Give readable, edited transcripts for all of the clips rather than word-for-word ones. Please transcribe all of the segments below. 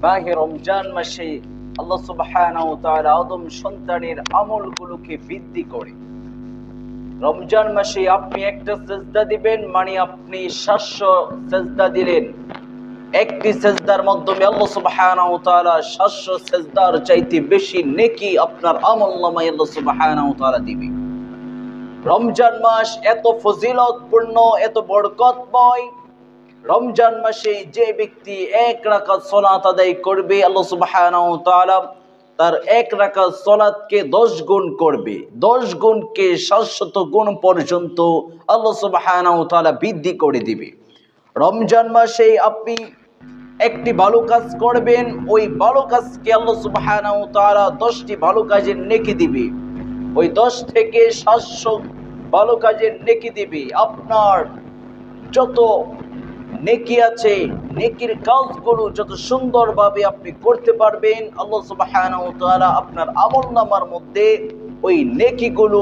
মাহে রমজান মাসে আল্লাহ সুবহানাহু ওয়া তাআলা আদম সন্তানের আমলগুলোকে বৃদ্ধি করে। রমজান মাসে আপনি একটা সেজদা দিবেন, মানে আপনি 700 সেজদা দিলেন। একটি সেজদার মাধ্যমে আল্লাহ সুবহানাহু ওয়া তাআলা 700 সেজদার চাইতে বেশি নেকি আপনার আমলনামায় আল্লাহ সুবহানাহু ওয়া তাআলা দিবে। রমজান মাস এত ফজিলতপূর্ণ, এত বরকতময়। রমজান মাসে যে ব্যক্তি 1 রাকাত সালাত আদায় করবে, আল্লাহ সুবহানাহু ওয়া তাআলা তার 1 রাকাত সালাতকে 10 গুণ করবে। 10 গুণকে 700 গুণ পর্যন্ত আল্লাহ সুবহানাহু ওয়া তাআলা বৃদ্ধি করে দিবে। রমজান মাসে আপনি একটি ভালো কাজ করবেন, ওই ভালো কাজকে আল্লাহ সুবহানাহু ওয়া তাআলা 10টি ভালো কাজের নেকি দিবে। ওই 10 থেকে 700 ভালো কাজের নেকি দিবে। আপনার যত নেকি আছে, নেকির কাজগুলো যত সুন্দরভাবে আপনি করতে পারবেন, আল্লাহ সুবহানাহু ওয়া তাআলা আপনার আমলনামার মধ্যে ওই নেকিগুলো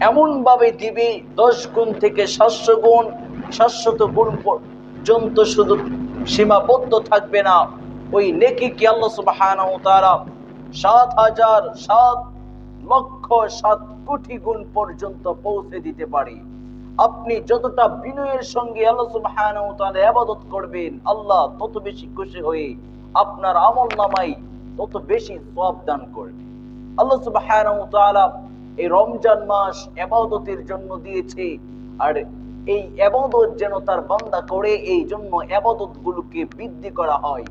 এমনভাবে দিবে 10 গুণ থেকে 700 গুণ, 700 গুণ পর্যন্ত শুধু সীমাবদ্ধ থাকবে না। ওই নেকিকে আল্লাহ সুবহানাহু ওয়া তাআলা 7,000 7 লক্ষ 7 কোটি গুণ পর্যন্ত পৌঁছে দিতে পারে। আপনি যতটা বিনয়ের সঙ্গে আল্লাহ সুবহানাহু ওয়া তাআলা ইবাদত করবেন, আল্লাহ তত বেশি খুশি হয়ে আপনার আমলনামায় তত বেশি সওয়াব দান করবে। আল্লাহ সুবহানাহু ওয়া তাআলা এই রমজান মাস ইবাদতের জন্য দিয়েছে, আর এই ইবাদত যেন তার বান্দা করে, এই জন্য ইবাদতগুলোকে বৃদ্ধি করা হয়।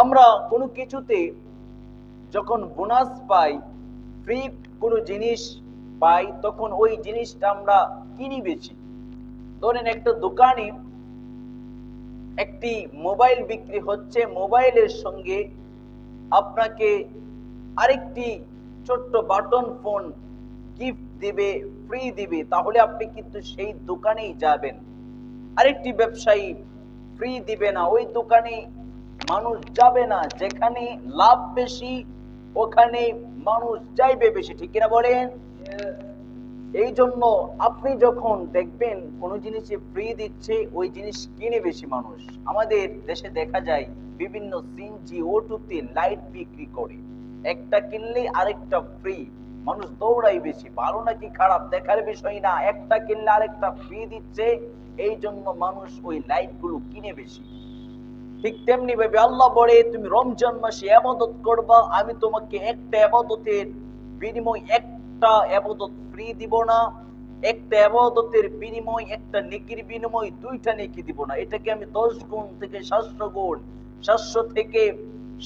আমরা কোনো কিছুতে যখন বোনাস পাই, ফ্রি কোনো জিনিস পাই, তখন ওই জিনিসটা আমরা কিনি বেশি। ধরেন একটা দোকানে একটি মোবাইল বিক্রি হচ্ছে, মোবাইলের সঙ্গে আপনাকে আরেকটি ছোট্ট বাটন ফোন গিফট দিবে, ফ্রি দিবে, তাহলে আপনি কিন্তু সেই দোকানেই যাবেন। আরেকটি ব্যবসায়ী ফ্রি দিবে না, ওই দোকানে মানুষ যাবে না। যেখানে লাভ বেশি ওখানে মানুষ যাইবে বেশি, ঠিক কিনা বলেন? এই জন্য আপনি যখন দেখবেন কোন জিনিসে ফ্রি দিচ্ছে, ওই জিনিস কিনে বেশি মানুষ। আমাদের দেশে দেখা যায় বিভিন্ন সিএনজি অটোতে লাইট বিক্রি করে, একটা কিনলে আরেকটা ফ্রি। মানুষ দৌড়াই বেশি। ভালো নাকি খারাপ দেখার বিষয় না, একটা কিনলে আরেকটা ফ্রি দিচ্ছে, এই জন্য মানুষ ওই লাইট গুলো কিনে বেশি। ঠিক তেমনি ভাবে আল্লাহ বলে, তুমি রমজান মাসে ইবাদত করবা, আমি তোমাকে একটা ইবাদতের বিনিময় একটা ইবাদত ফ্রি দিব না, একটা ইবাদতের বিনিময়, একটা নেকির বিনিময় 2টা নেকি দিব না। এটাকে আমি 10 গুণ থেকে 700 গুণ, 700 থেকে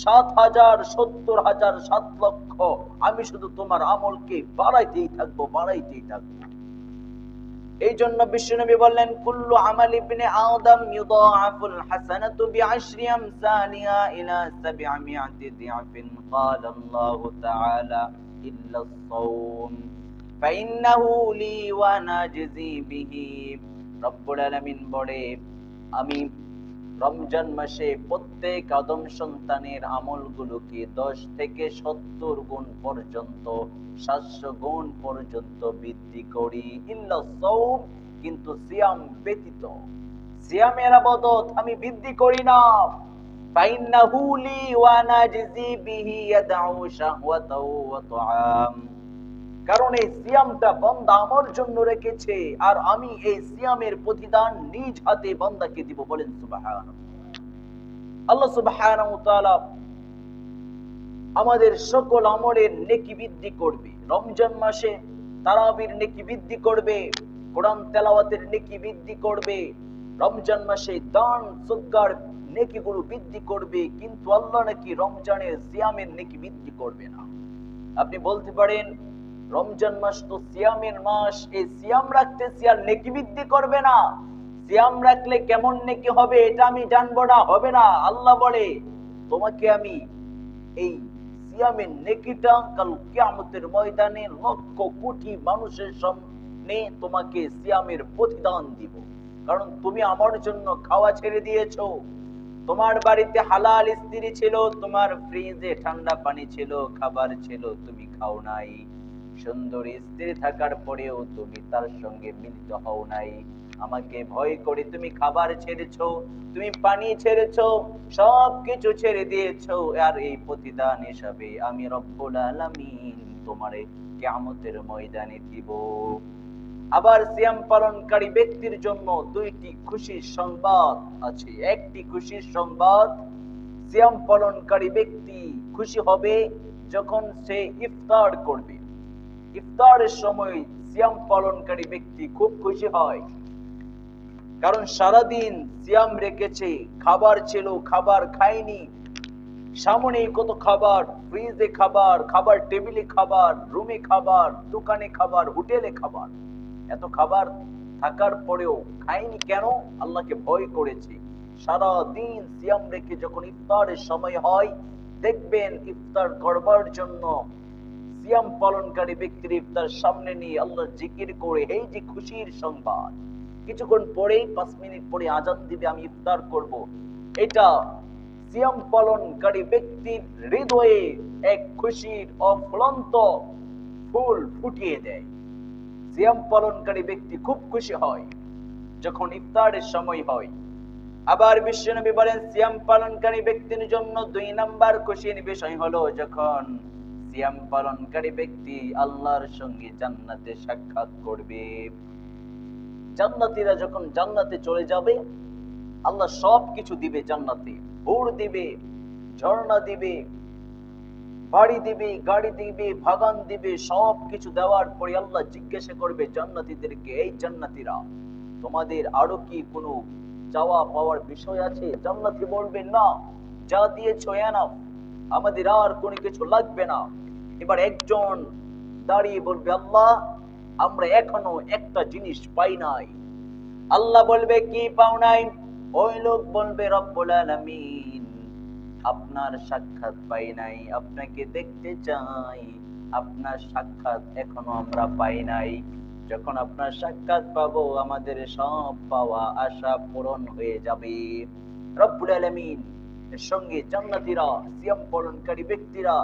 7,000, 70,000, 7 লক্ষ, আমি শুধু তোমার আমলকে বাড়াইতেই থাকবো, বাড়াইতেই থাকবো। এই জন্য বিশ্বনবী বললেন, কুল্লু আমাল ইবনে আদম ইউদাআফুল হাসানাতু বিআশরি আমসালিহা ইলা 700 দিআফিন, ক্বালা আল্লাহু তাআলা ইল্লা আস-সাওম ফাইন্নাহু লি ওয়া নাজজি বিহি। রব্বুল আলামিন বলে, আমি রমজান মাসে প্রত্যেক আদম সন্তানের আমলগুলোকে 10 থেকে 70 গুণ পর্যন্ত, 700 গুণ পর্যন্ত বৃদ্ধি করি। ইল্লা সাওম, কিন্তু সিয়াম ব্যতীত, সিয়ামের ইবাদত আমি বৃদ্ধি করি না। ফাইন্নাহু লি ওয়া নাজজি বিহি ইয়াদউ শাহওয়াতাহু ওয়া তুআম, কারণ এই সিয়ামটা বান্দা আমার জন্য রেখেছে, আর আমি এই সিয়ামের প্রতিদান নিজ হাতে বান্দাকে দিব। বলেন সুবহানাল্লাহ। আল্লাহ সুবহানাহু ওয়া তাআলা আমাদের সকল আমলের নেকি বৃদ্ধি করবে। রমজান মাসে তারাবির নেকি বৃদ্ধি করবে, কোরআন তেলাওয়াতের নেকি বৃদ্ধি করবে, রমজান মাসে দান সদকার নেকিগুলো বৃদ্ধি করবে, কিন্তু আল্লাহ নাকি রমজানের সিয়ামের নেকি বৃদ্ধি করবে না। আপনি বলতে পারেন, রমজান মাস তো সিয়ামের মাস, এই সিয়াম রাখতেছি আর নেকি বৃদ্ধি করবে না, সিয়াম রাখলে কেমন নেকি হবে এটা আমি জানবো না, হবে না। আল্লাহ বলে, তোমাকে আমি এই সিয়ামের নেকিটা কাল কিয়ামতের ময়দানে লক্ষ কোটি মানুষের সামনে তোমাকে সিয়ামের প্রতিদান দিব। কারণ তুমি আমার জন্য খাওয়া ছেড়ে দিয়েছো, তোমার বাড়িতে হালাল স্ত্রী ছিল, তোমার ফ্রিজে ঠান্ডা পানি ছিল, খাবার ছিল, তুমি খাও নাই। সুন্দর স্ত্রী থাকার পরেও তুমি তার সঙ্গে মিলিত হও নাই। আমাকে ভয় করে তুমি খাবার ছেড়েছো, তুমি পানি ছেড়েছো, সবকিছু ছেড়ে দিয়েছো, আর এই প্রতিদান হিসাবে আমি রব্বুল আলামিন তোমারে কিয়ামতের ময়দানে দিব। আবার সিয়াম পালনকারী ব্যক্তির জন্য দুইটি খুশির সংবাদ আছে। একটি খুশির সংবাদ, সিয়াম পালনকারী ব্যক্তি খুশি হবে যখন সে ইফতার করবে। ইফতারের সময় সিয়াম পালনকারী ব্যক্তি খুব খুশি হয়, কারণ সারাদিন সিয়াম রেখেছে, খাবার ছিল, খাবার খায়নি, সামনে কত খাবার, ফ্রিজে খাবার, খাবার টেবিলে খাবার, রুমে খাবার, দোকানে খাবার, হোটেলে খাবার, এত খাবার থাকার পরেও খায়নি কেন? আল্লাহকে ভয় করেছে। সারা দিন সিয়াম রেখে যখন ইফতারের সময় হয়, দেখবেন ইফতার করবার জন্য সিয়াম পালনকারী ব্যক্তির ইফতার সামনে নিয়ে আল্লাহ জিকির করে, এই যে খুশির সংবাদ, কিছুক্ষণ পরেই 5 মিনিট পরে আজান দিবে, আমি ইফতার করব, এটা সিয়াম পালনকারী ব্যক্তির হৃদয়ে এক খুশির অফুরন্ত ফুল ফুটিয়ে দেয়। সিয়াম পালনকারী ব্যক্তি খুব খুশি হয় যখন ইফতারের সময় হয়। আবার বিশ্বনবী বলেন, সিয়াম পালনকারী ব্যক্তির জন্য 2 নাম্বার খুশির বিষয় হলো যখন সিয়াম পালনকারী ব্যক্তি আল্লাহর সঙ্গে জান্নাতে সাক্ষাৎ করবে। জান্নাতীরা যখন জান্নাতে চলে যাবে, আল্লাহ সবকিছু দিবে জান্নাতে, হুর দিবে, ঝর্ণা দিবে, বাড়ি দিবে, গাড়ি দিবে, বাগান দিবে, সবকিছু দেওয়ার পরে আল্লাহ জিজ্ঞাসা করবে জান্নাতীদেরকে, এই জান্নাতীরা, তোমাদের আরো কি কোনো চাওয়া পাওয়ার বিষয় আছে? জান্নাতী বলবে, না, যা দিয়েছো এনাফ, আমাদের আর কোনো কিছু লাগবে না। এবার একজন দাঁড়িয়ে বলবে, আল্লাহ, আমরা এখনো একটা জিনিস পাই নাই। আল্লাহ বলবে, কি পাও নাই? ওই লোক বলবে, রব্বুল আলামিন, আপনার সাক্ষাৎ পাই নাই, আপনাকে দেখতে চাই, আপনার সাক্ষাৎ এখনো আমরা পাই নাই। যখন আপনার সাক্ষাৎ পাবো, আমাদের সব পাওয়া আশা পূরণ হয়ে যাবে। রব্বুল আলামিন এর সঙ্গে জান্নাতীরা, সিয়াম পালনকারী ব্যক্তিরা,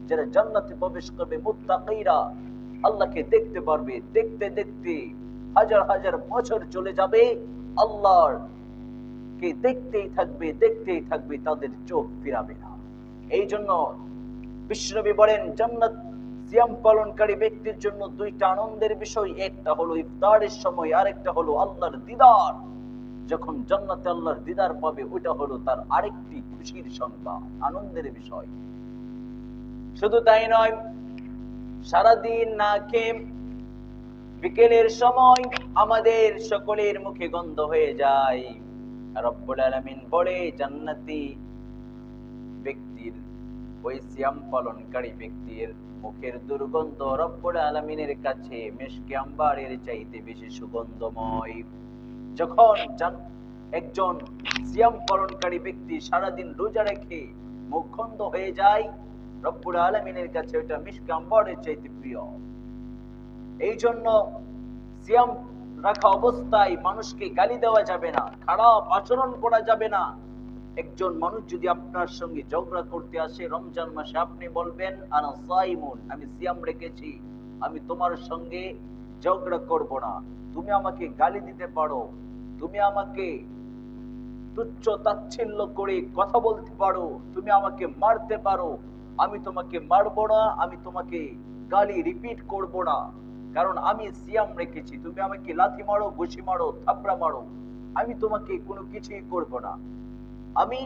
যারা জান্নাতে প্রবেশ করবে, মুত্তাকীরা, আল্লাহকে দেখতে পারবে। দেখতে দেখতে হাজার হাজার বছর চলে যাবে, আল্লাহর কে দেখতেই থাকবে, দেখতেই থাকবে, তাদের চোখ ফিরাবে না। এই জন্য বিশ্বনবী বলেন, জান্নাত সিয়াম পালনকারী ব্যক্তির জন্য 2টা আনন্দের বিষয়, একটা হলো ইফতারের সময়, আরেকটা হলো আল্লাহর দিদার। যখন জান্নাতে আল্লাহর দিদার পাবে, ওটা হলো তার আরেকটি খুশির সংবাদ, আনন্দের বিষয়। শুধু তাই নয়, সারাদিন না খেয়ে বিকেলের সময় আমাদের সকলের মুখে গন্ধ হয়ে যায়। রব্বুল আলামিন বলে, জান্নাতি ব্যক্তির, ওই সিয়াম পালনকারী ব্যক্তির মুখের দুর্গন্ধ রব্বুল আলামিনের কাছে মিশকে আম্বারের চাইতে বেশি সুগন্ধময়। যখন একজন সিয়াম পালনকারী ব্যক্তি সারাদিন রোজা রেখে মুখ গন্ধ হয়ে যায়, রব্বুল আলামিনের কাছে ওটা মিশকে আম্বারের চাইতে প্রিয়। এই জন্য সিয়াম রাখা অবস্থায় মানুষকে গালি দেওয়া যাবে না, খারাপ আচরণ করা যাবে না। একজন মানুষ যদি আপনার সঙ্গে ঝগড়া করতে আসে রমজান মাসে, আপনি বলবেন, আনা সাইমুন, আমি সিয়াম রেখেছি, আমি তোমার সঙ্গে ঝগড়া করব না। তুমি আমাকে গালি দিতে পারো, তুমি আমাকে তুচ্ছ তাচ্ছিল্য করে কথা বলতে পারো, তুমি আমাকে মারতে পারো, আমি তোমাকে মারবো না, আমি তোমাকে গালি রিপিট করব না, কারণ আমি সিয়াম রেখেছি। তুমি আমাকে লাথি মারো, ঘুষি মারো, থাপড়া মারো, আমি তোমাকে কোনো কিছুই করব না। আমি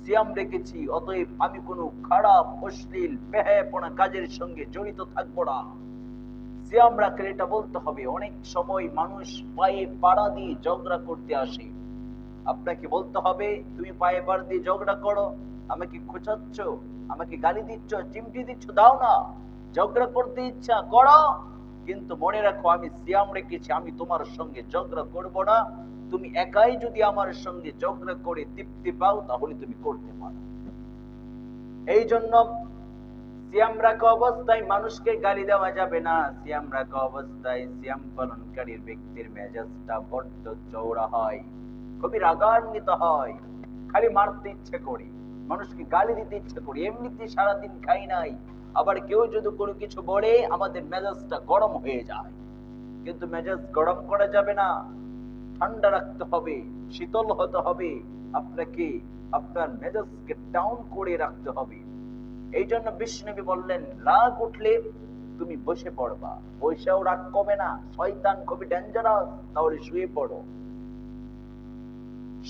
সিয়াম রেখেছি, অতএব আমি কোনো খারাপ, অশ্লীল, বেহায়াপনা কাজের সঙ্গে জড়িত থাকবো না। সিয়াম রাখলে এটা বলতে হবে। অনেক সময় মানুষ পায়ে পাড়া দিয়ে ঝগড়া করতে আসে, আপনাকে বলতে হবে, তুমি পায়ে পাড়া দিয়ে ঝগড়া করো, আমাকে খোঁচাচ্ছ, আমাকে গালি দিচ্ছ, চিমটি দিচ্ছ, দাও না, ঝগড়া করতে ইচ্ছা করো, কিন্তু মনে রাখো, আমি সিয়াম রেখেছি, আমি তোমার সঙ্গে ঝগড়া করব না। তুমি একাই যদি আমার সঙ্গে ঝগড়া করে তৃপ্তি পাও, তাহলে তুমি করতে পারো। এই জন্য সিয়াম রাখা অবস্থায় মানুষকে গালি দেওয়া যাবে না। সিয়াম রাখা অবস্থায় সিয়াম পালনকারীর ব্যক্তির মেজাজটা বড্ড চওড়া হয়, খুবই রাগান্বিত হয়, খালি মারতে ইচ্ছে করে, মানুষকে গালি দিতে ইচ্ছে করে। এমনিতে সারাদিন খাই নাই, আবার কেউ যদি কোনো কিছু বলে, আমাদের মেজাজটা গরম হয়ে যায়। কিন্তু মেজাজ গরম করা যাবে না। ঠান্ডা রাখতে হবে, শীতল হতে হবে, আপনাকে আপনার মেজাজকে ডাউন করে রাখতে হবে। এই জন্য বিষ্ণুনবী বললেন, রাগ উঠলে তুমি বসে পড়বা, বৈশাও রাগ কমে না, শয়তান খুবই ডেঞ্জারাস, তাহলে শুয়ে পড়ো।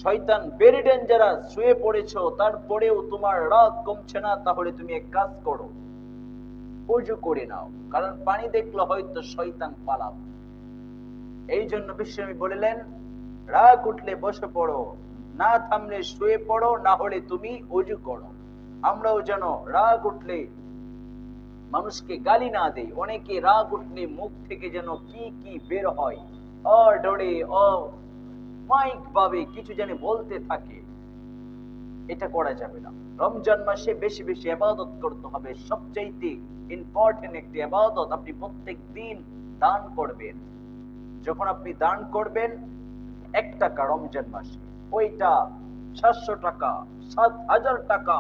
শয়তান ভেরি ডেঞ্জারাস, শুয়ে পড়েছো, তারপরেও তোমার রাগ কমছে না, তাহলে তুমি এক কাজ করো, ওযু করে নাও, কারণ পানি দেখলে হয়তো শয়তান পালাবে। এই জন্য বিষ্ণুনবী বললেন, রাগ উঠলে বসে পড়ো, না থামলে শুয়ে পড়ো, না হলে তুমি ওযু করো। আমরাও যেন রাগ উঠলে মানুষকে গালি না দেই। অনেকে রাগ উঠলে মুখ থেকে যেন কি কি বের হয়, ডরে মাইক ভাবে কিছু যেন বলতে থাকে, এটা করা যাবে না। রমজান মাসে বেশি বেশি ইবাদত করতে হবে। সবচাইতে ইম্পর্টেন্ট একটি ইবাদত, আপনি প্রত্যেক দিন দান করবেন। যখন আপনি দান করবেন 1 টাকা রমজান মাসে, ওইটা 700 টাকা, 7,000 টাকা,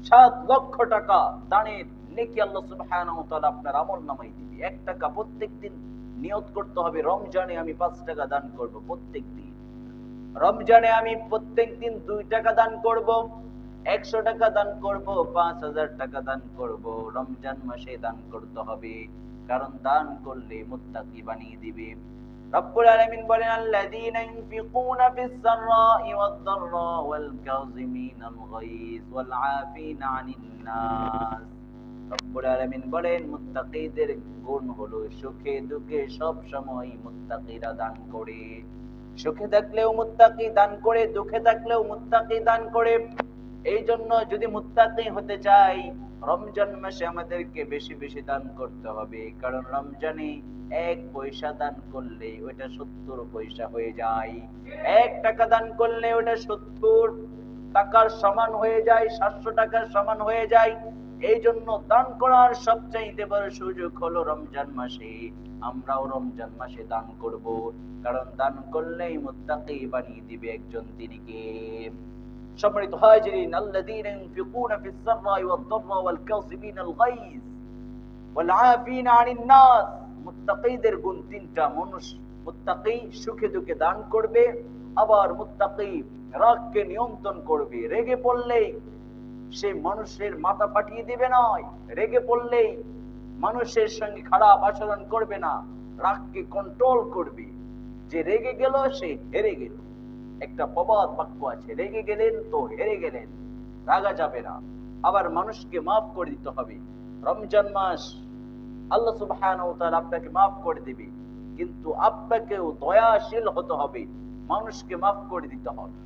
7 লক্ষ টাকা দানের নেকি আল্লাহ সুবহানাহু ওয়া তাআলা আপনার আমলনামায় দিবে। 1 টাকা প্রত্যেকদিন নিয়ত করতে হবে, রমজানে আমি 5 টাকা দান করব প্রত্যেকদিন। রমজানে আমি প্রত্যেকদিন 2 টাকা দান করব, 100 টাকা দান করব, 5,000 টাকা দান করব। রমজান মাসে দান করতে হবে, কারণ দান করলে মুত্তাকি বানিয়ে দিবে। রব্বুল আলামিন বলেন, আল্লাযীনা ইউনফিকুনা ফিস সাররাই ওয়াদ দাররা ওয়াল কাযিমিনাল গায়জ ওয়াল আফিনা আনিন নাস। রব্বুল আলামিন বলেন, মুত্তাকিদের গুণ হলো সুখে দুঃখে সব সময় মুত্তাকিরা দান করে। সুখে থাকলেও মুত্তাকি দান করে, দুঃখে থাকলেও মুত্তাকি দান করে। এই জন্য যদি মুত্তাকি হতে চাই, রমজান মাসে আমাদেরকে বেশি বেশি দান করতে হবে, কারণ রমজানে 1 পয়সা দান করলে ওটা 70 পয়সা হয়ে যায়। 1 টাকা দান করলে ওটা 70 টাকার সমান হয়ে যায়, 700 টাকার সমান হয়ে যায়। এই জন্য দান করার সবচাইতে বড় সুযোগ হলো রমজান মাসে। আমরাও রমজান মাসে দান করব, কারণ দান করলেই মুত্তাকি বানিয়ে দিবে একজন। তিনি কে? সম্মানিত হাজিরিন, আল্লাযীনা ইউনফিকুনা ফিস সাররাই ওয়াদ দাররা ওয়াল কাযিমিনাল গায়জ ওয়াল আফিনা আনিন নাস। মুত্তাকিদের গুণ 3টা। মুত্তাকি সুখে দুঃখে দান করবে, আবার মুত্তাকি রাগকে নিয়ন্ত্রণ করবে। রেগে পড়লেই সে মানুষের মাথা ফাটিয়ে দিবে না, রেগে পড়লেই মানুষের সঙ্গে খারাপ আচরণ করবে না, রাগকে কন্ট্রোল করবে। যে রেগে গেল সে হেরে গেল। একটা প্রবাদ বাক্য আছে, রেগে গেলেন তো হেরে গেলেন, রাগা যাবে না। আবার মানুষকে মাফ করে দিতে হবে। রমজান মাস আল্লাহ সুবহানাহু ওয়া তাআলা আপনাকে মাফ করে দিবে, কিন্তু আপনাকেও দয়াশীল হতে হবে, মানুষকে মাফ করে দিতে হবে।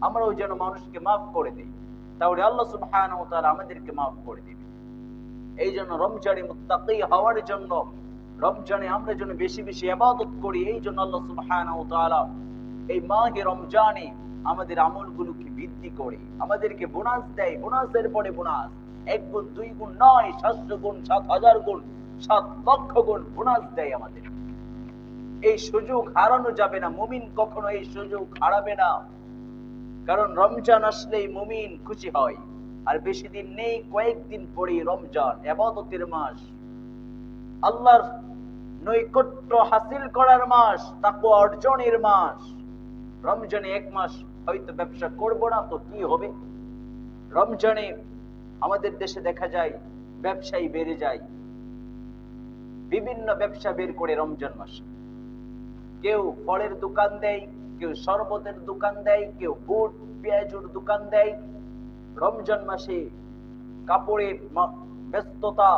আমরাও যেন মানুষকে মাফ করে দিই, তাহলে আল্লাহ সুবহানাহু ওয়া তাআলা আমাদেরকে মাফ করে দিবে। এই জন্য রমজানে মুত্তাকি হওয়ার জন্য, রমজানে আমরা যেন বেশি বেশি ইবাদত করি। এই জন্য আল্লাহ সুবহানাহু ওয়া তাআলা এই মাহে রমজানে আমাদের আমলগুলোকে বৃদ্ধি করে আমাদেরকে বোনাস দেয়, বোনাসের পরে বোনাস। 1 গুণ 2 গুণ নয়, 700 গুণ, 7,000 গুণ, 7 লক্ষ গুণ বোনাস দেয় আমাদের। এই সুযোগ হারানো যাবে না। মুমিন কখনো এই সুযোগ হারাবে না, কারণ রমজান আসলেই মুমিন খুশি হয়। আর বেশি দিন নেই, কয়েকদিন পরে রমজান, ইবাদতের মাস, আল্লাহর নৈকট্য হাসিল করার মাস, তাকওয়া অর্জনের মাস। রমজানে 1 মাস হয়তো ব্যবসা করব না তো কি হবে? রমজানে আমাদের দেশে দেখা যায় ব্যবসায়ী বেড়ে যায়, বিভিন্ন ব্যবসা বের করে রমজান মাসে। কেউ ফলের দোকান দেয়, কেউ শরবতের দোকান দেয়, কেউ বুট পেঁয়াজুর দোকান দেয়। রমজান মাসে কাপড়ের ব্যস্ততা,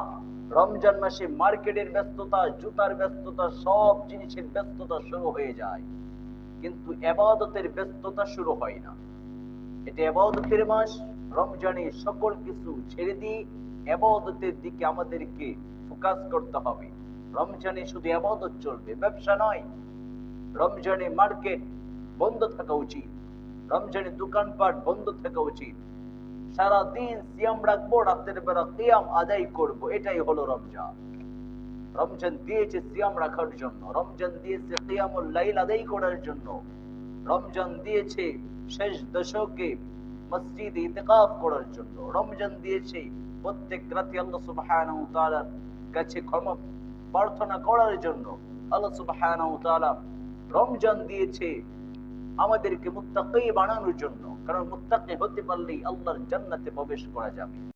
রমজান মাসে মার্কেটের ব্যস্ততা, জুতার ব্যস্ততা, সব জিনিসের ব্যস্ততা শুরু হয়ে যায়, কিন্তু ইবাদতের ব্যস্ততা শুরু হয় না। এটা ইবাদতের মাস। রমজানে সকল কিছু ছেড়ে দিয়ে ইবাদতের দিকে আমাদেরকে ফোকাস করতে হবে। রমজানে শুধু ইবাদত চলবে, ব্যবসা নয়। রমজানে মার্কেট বন্ধ থাকা উচিত, রমজানে দোকানপাট বন্ধ থাকা উচিত। সারা দিন সিয়াম রাখবো, রাতের বেলা কিয়াম আদায় করব, এটাই হলো রমজান। রমজান দিয়েছে সিয়াম রাখার জন্য, রমজান দিয়েছে কিয়ামুল লাইল আদায় করার জন্য, রমজান দিয়েছে শেষ দশকে মসজিদে ইতিকাফ করার জন্য, রমজান দিয়েছে প্রত্যেক রাতে আল্লাহ সুবহানাহু ওয়া তাআলার কাছে ক্ষমা প্রার্থনা করার জন্য। আল্লাহ সুবহানাহু ওয়া তাআলা রমজান দিয়েছে আমাদেরকে মুত্তাকি বানানোর জন্য, কারণ মুত্তাকি হতে পারলেই আল্লাহর জান্নাতে প্রবেশ করা যাবে।